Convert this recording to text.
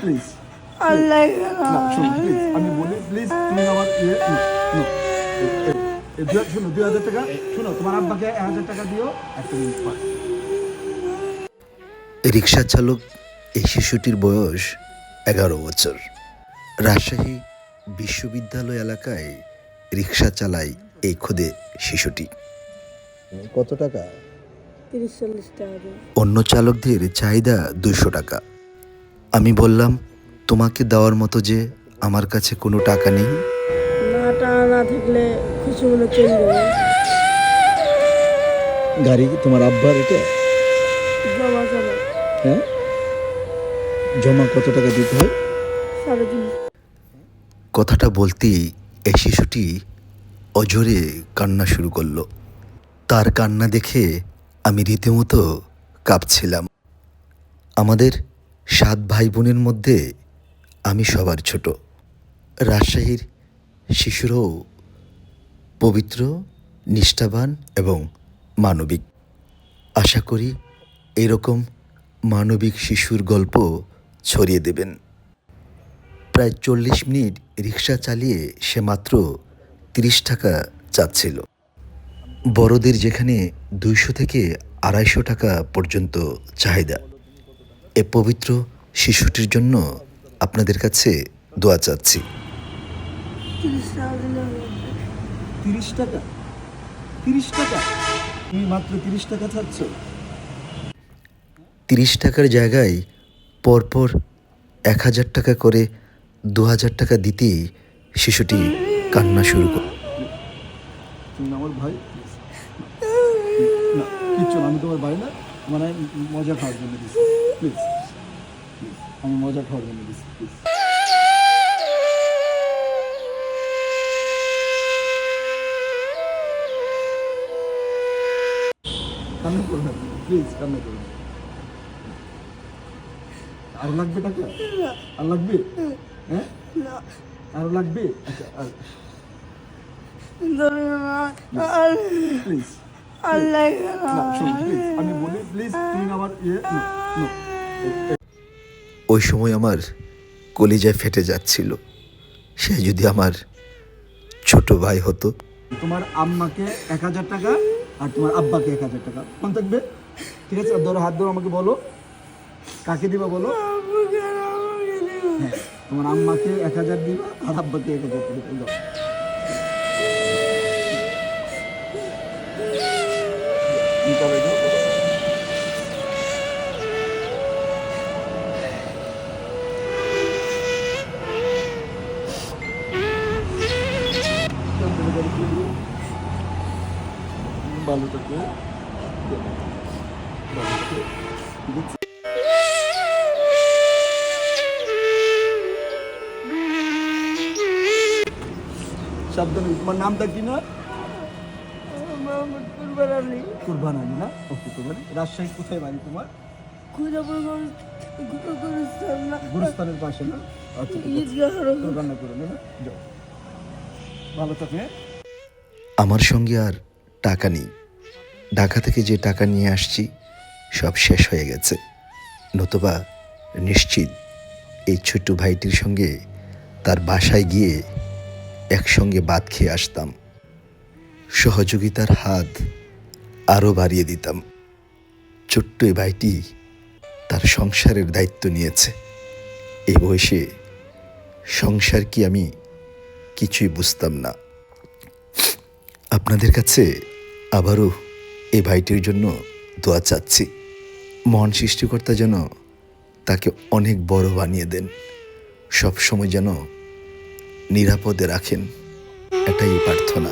Please আল্লাহ না শোনো please আমি বলি প্লিজ তুমি আমার শোনো 2,000 টাকা শোনো তোমার আব্বাকে 1,000 টাকা দিও আর তুমি রিক্সা চালক এই শিশুটির বয়স 11 বছর। রাজশাহী বিশ্ববিদ্যালয় এলাকায় রিক্সা চালায় এই ক্ষুদে শিশুটি। কত টাকা? 30-40 টাকা। অন্য চালকদের চাহিদা 200 টাকা। আমি বললাম, তোমাকে দেওয়ার মতো যে আমার কাছে কোনো টাকা নেই। না টাকা না থাকলে খুশি মনে চলে যাবে। গাড়ি তোমার আব্বার এটা? জমা জমা হ্যাঁ জমা কত টাকা দিতে হয়? 3.5। কথাটা বলতেই এই শিশুটি অঝরে কান্না শুরু করলো। তার কান্না দেখে আমি রীতিমতো কাঁপছিলাম। আমাদের 7 ভাই বোনের মধ্যে আমি সবার ছোট। রাজশাহীর শিশুরাও পবিত্র, নিষ্ঠাবান এবং মানবিক। আশা করি এরকম মানবিক শিশুর গল্প ছড়িয়ে দেবেন। প্রায় 40 মিনিট রিক্সা চালিয়ে সে মাত্র 30 টাকা চাচ্ছিল। বড়দের যেখানে 200 থেকে 250 টাকা পর্যন্ত চাহিদা। এ পবিত্র শিশুটির জন্য আপনাদের কাছে দোয়া চাচ্ছি। 30 টাকা দিলে হবে। 30 টাকা 30 টাকা তুমি মাত্র 30 টাকা চাচ্ছ? 30 টাকার জায়গায় পরপর 1,000 টাকা করে 2,000 টাকা দিতেই শিশুটি কান্না শুরু করে। তুমি আমার ভাই না কিচ্ছু না, আমি তোমার ভাই না, মানে মজা খাওয়ার জন্য দিচ্ছি প্লিজ আমি মজা খাওয়ার জন্য দিচ্ছি প্লিজ। কান্না করবেন প্লিজ, কান্না করবেন। আরো লাগবে টাকা? আর লাগবে? হ্যাঁ না আরো লাগবে? আচ্ছা প্লিজ আল্লাহ না শোনো প্লিজ আমি বলি প্লিজ তুমি আমার ওই সময় আমার কলিজা ফেটে যাচ্ছিল। সে যদি আমার ছোট ভাই হতো। তোমার আম্মাকে 1,000 টাকা আর তোমার আব্বাকে 1,000 টাকা কোন থাকবে? ঠিক আছে ধরো হাত ধরো আমাকে বলো কাকে দিবা বলো। হ্যাঁ তোমার আম্মাকে 1,000 দিবা আর আব্বাকে 1,000 টাকা দাও। ভালো থাকে সাবধানে। তোমার নামটা কি না? মোহাম্মদ কুরবান আলী। কুরবান আলী না? ওকে কুরবান। রাজশাহী কোথায় বাড়ি তোমার? গুরুস্থানের পাশে না? আচ্ছা রান্না করে না যাও ভালো থাকে। আমার সঙ্গে আর টাকা নেই। ঢাকা থেকে যে টাকা নিয়ে আসছি সব শেষ হয়ে গেছে। নতুবা নিশ্চিত এই ছোট্ট ভাইটির সঙ্গে তার বাসায় গিয়ে একসঙ্গে ভাত খেয়ে আসতাম। সহযোগিতার হাত আরও বাড়িয়ে দিতাম। ছোট্ট এই ভাইটি তার সংসারের দায়িত্ব নিয়েছে। এই বয়সে সংসার কি আমি কিছুই বুঝতাম না। আপনাদের কাছে আবারও এই ভাইটির জন্য দোয়া চাচ্ছি। মহান সৃষ্টিকর্তা যেন তাকে অনেক বড় বানিয়ে দেন, সব সময় যেন নিরাপদে রাখেন, এটাই প্রার্থনা।